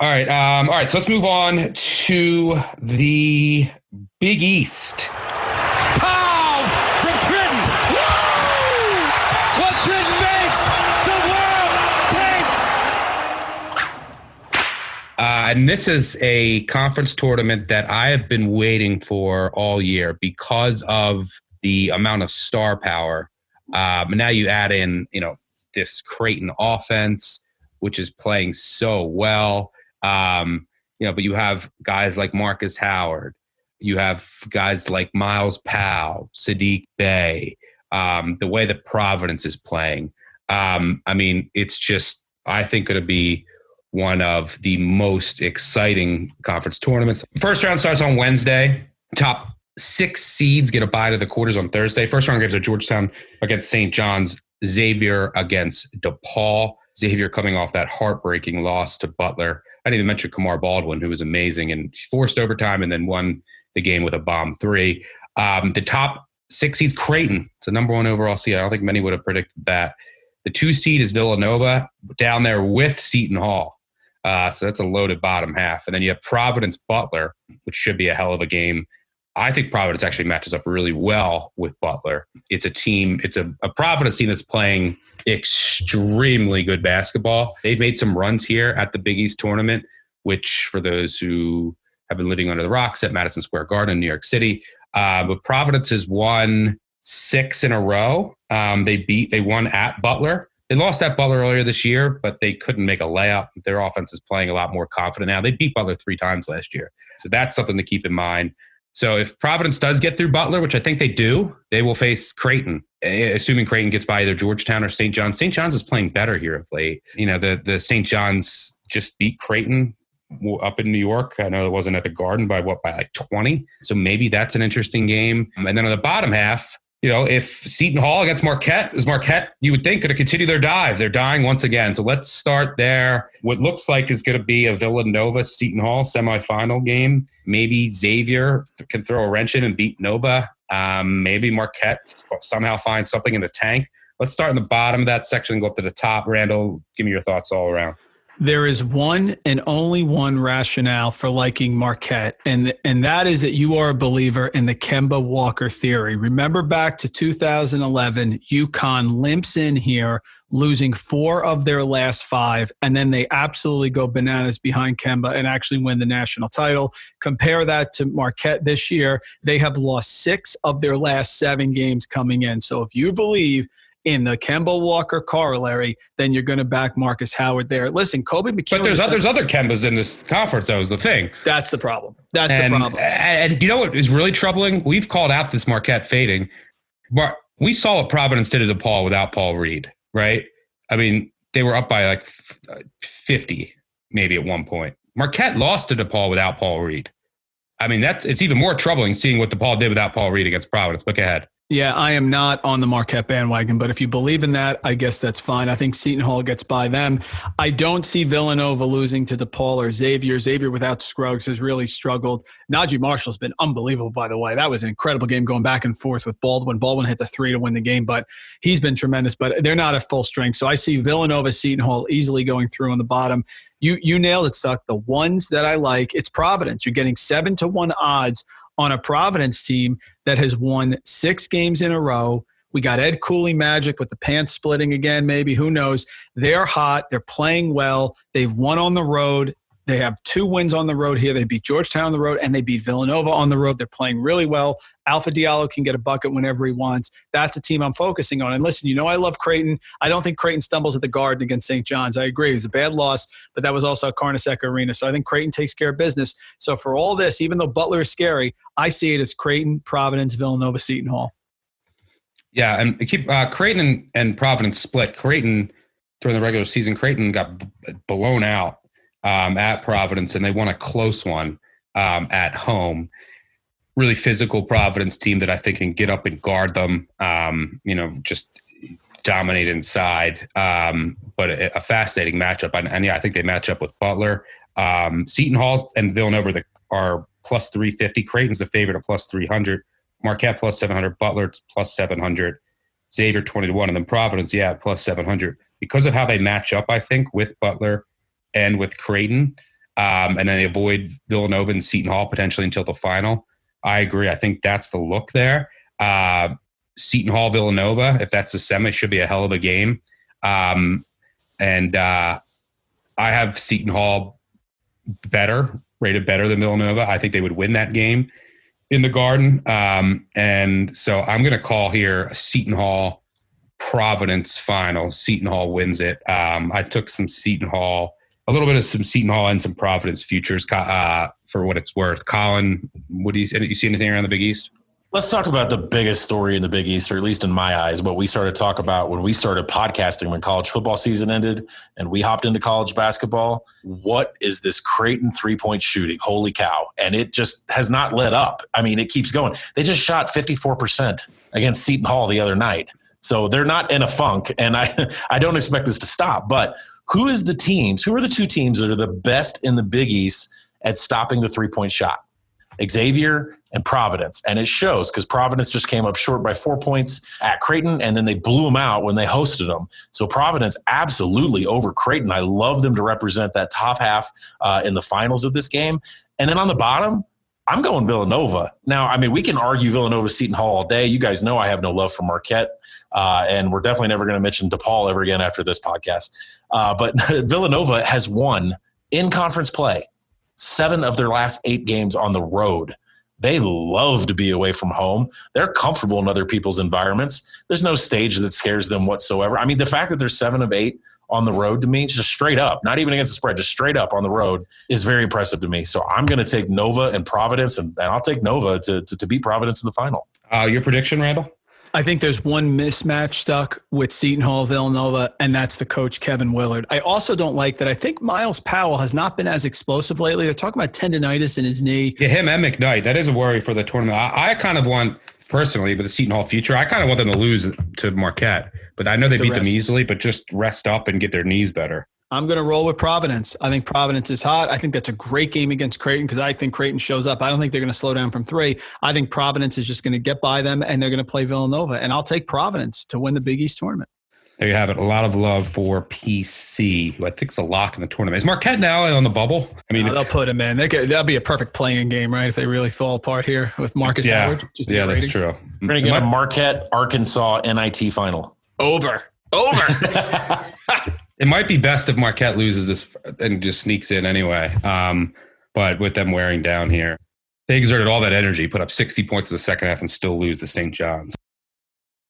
All right. So let's move on to the Big East. Pow from Trenton. Woo! What Trenton makes, the world takes. And this is a conference tournament that I have been waiting for all year because of the amount of star power. Now you add in, this Creighton offense, which is playing so well. But you have guys like Marcus Howard. You have guys like Miles Powell, Sadiq Bey, the way that Providence is playing. It's just, I think, going to be one of the most exciting conference tournaments. First round starts on Wednesday. Top 6 seeds get a bye to the quarters on Thursday. First round games are Georgetown against St. John's, Xavier against DePaul. Xavier coming off that heartbreaking loss to Butler. I didn't even mention Kamar Baldwin, who was amazing and forced overtime and then won the game with a bomb 3. The top 6 seeds, Creighton. It's the number 1 overall seed. I don't think many would have predicted that. The 2 seed is Villanova down there with Seton Hall. So that's a loaded bottom half. And then you have Providence Butler, which should be a hell of a game. I think Providence actually matches up really well with Butler. It's a Providence team that's playing extremely good basketball. They've made some runs here at the Big East tournament, which for those who have been living under the rocks at Madison Square Garden in New York City. But Providence has won 6 in a row. They won at Butler. They lost at Butler earlier this year, but they couldn't make a layup. Their offense is playing a lot more confident now. They beat Butler 3 times last year. So that's something to keep in mind. So if Providence does get through Butler, which I think they do, they will face Creighton, assuming Creighton gets by either Georgetown or St. John's. St. John's is playing better here of late. The St. John's just beat Creighton up in New York. I know it wasn't at the Garden by like 20. So maybe that's an interesting game. And then on the bottom half, if Seton Hall against Marquette, you would think, going to continue their dive. They're dying once again. So let's start there. What looks like is going to be a Villanova-Seton Hall semifinal game. Maybe Xavier can throw a wrench in and beat Nova. Maybe Marquette somehow finds something in the tank. Let's start in the bottom of that section and go up to the top. Randall, give me your thoughts all around. There is one and only one rationale for liking Marquette, and that is that you are a believer in the Kemba Walker theory. Remember back to 2011, UConn limps in here, losing 4 of their last 5, and then they absolutely go bananas behind Kemba and actually win the national title. Compare that to Marquette this year. They have lost 6 of their last 7 games coming in. So if you believe in the Kemba Walker corollary, then you're going to back Marcus Howard there. Listen, Kobe McEwen. But there's other Kembas in this conference. That was the thing. That's the problem. The problem. And you know what is really troubling? We've called out this Marquette fading. But we saw what Providence did to DePaul without Paul Reed, right? I mean, they were up by like 50 maybe at one point. Marquette lost to DePaul without Paul Reed. I mean, it's even more troubling seeing what DePaul did without Paul Reed against Providence. Look ahead. Yeah, I am not on the Marquette bandwagon, but if you believe in that, I guess that's fine. I think Seton Hall gets by them. I don't see Villanova losing to DePaul or Xavier. Xavier without Scruggs has really struggled. Najee Marshall's been unbelievable, by the way. That was an incredible game going back and forth with Baldwin. Baldwin hit the 3 to win the game, but he's been tremendous, but they're not at full strength. So I see Villanova, Seton Hall easily going through on the bottom. You nailed it, Stuck. The ones that I like, it's Providence. You're getting 7-1 odds on a Providence team that has won 6 games in a row. We got Ed Cooley magic with the pants splitting again, maybe. Who knows? They're hot. They're playing well. They've won on the road. They have 2 wins on the road here. They beat Georgetown on the road, and they beat Villanova on the road. They're playing really well. Alpha Diallo can get a bucket whenever he wants. That's a team I'm focusing on. And listen, I love Creighton. I don't think Creighton stumbles at the Garden against St. John's. I agree. It was a bad loss, but that was also a Carnesecca Arena. So I think Creighton takes care of business. So for all this, even though Butler is scary, I see it as Creighton, Providence, Villanova, Seton Hall. Yeah, and keep Creighton and Providence split. Creighton, during the regular season, Creighton got blown out at Providence, and they won a close one at home. Really physical Providence team that I think can get up and guard them, just dominate inside. But a fascinating matchup. And yeah, I think they match up with Butler. Seton Hall and Villanova are plus 350. Creighton's the favorite at plus 300. Marquette plus 700. Butler plus 700. Xavier 20-1. And then Providence, plus 700. Because of how they match up, I think, with Butler and with Creighton, and then they avoid Villanova and Seton Hall potentially until the final. I agree. I think that's the look there. Seton Hall, Villanova, if that's the semi, should be a hell of a game. I have Seton Hall rated better than Villanova. I think they would win that game in the Garden. And so I'm going to call here a Seton Hall Providence final. Seton Hall wins it. I took some Seton Hall, a little bit of some Seton Hall and some Providence futures for what it's worth. Colin, what do you see anything around the Big East? Let's talk about the biggest story in the Big East, or at least in my eyes, what we started to talk about when we started podcasting when college football season ended and we hopped into college basketball. What is this Creighton three-point shooting? Holy cow. And it just has not let up. I mean, it keeps going. They just shot 54% against Seton Hall the other night. So they're not in a funk, and I don't expect this to stop. But who are the two teams that are the best in the Big East at stopping the three-point shot? Xavier and Providence. And it shows because Providence just came up short by 4 points at Creighton, and then they blew them out when they hosted them. So Providence absolutely over Creighton. I love them to represent that top half in the finals of this game. And then on the bottom, I'm going Villanova. Now, I mean, we can argue Villanova, Seton Hall all day. You guys know I have no love for Marquette, and we're definitely never going to mention DePaul ever again after this podcast. But Villanova has won in conference play 7 of their last 8 games on the road. They love to be away from home. They're comfortable in other people's environments. There's no stage that scares them whatsoever. I mean, the fact that they're 7 of 8 on the road to me, just straight up, not even against the spread, just straight up on the road is very impressive to me. So I'm going to take Nova and Providence, and I'll take Nova to beat Providence in the final. Your prediction, Randall? I think there's one mismatch stuck with Seton Hall, Villanova, and that's the coach, Kevin Willard. I also don't like that. I think Miles Powell has not been as explosive lately. They're talking about tendonitis in his knee. Yeah, him and McKnight. That is a worry for the tournament. I kind of want, personally, with the Seton Hall future, I kind of want them to lose to Marquette. But I know they beat them easily, but just rest up and get their knees better. I'm going to roll with Providence. I think Providence is hot. I think that's a great game against Creighton because I think Creighton shows up. I don't think they're going to slow down from 3. I think Providence is just going to get by them, and they're going to play Villanova. And I'll take Providence to win the Big East tournament. There you have it. A lot of love for PC, who I think is a lock in the tournament. Is Marquette now on the bubble? I mean, they'll put him in. That'll be a perfect playing game, right? If they really fall apart here with Marcus Howard. Yeah, that's true. We're going to get a Marquette, Arkansas NIT final. Over. It might be best if Marquette loses this and just sneaks in anyway. But with them wearing down here, they exerted all that energy, put up 60 points in the second half and still lose to St. John's.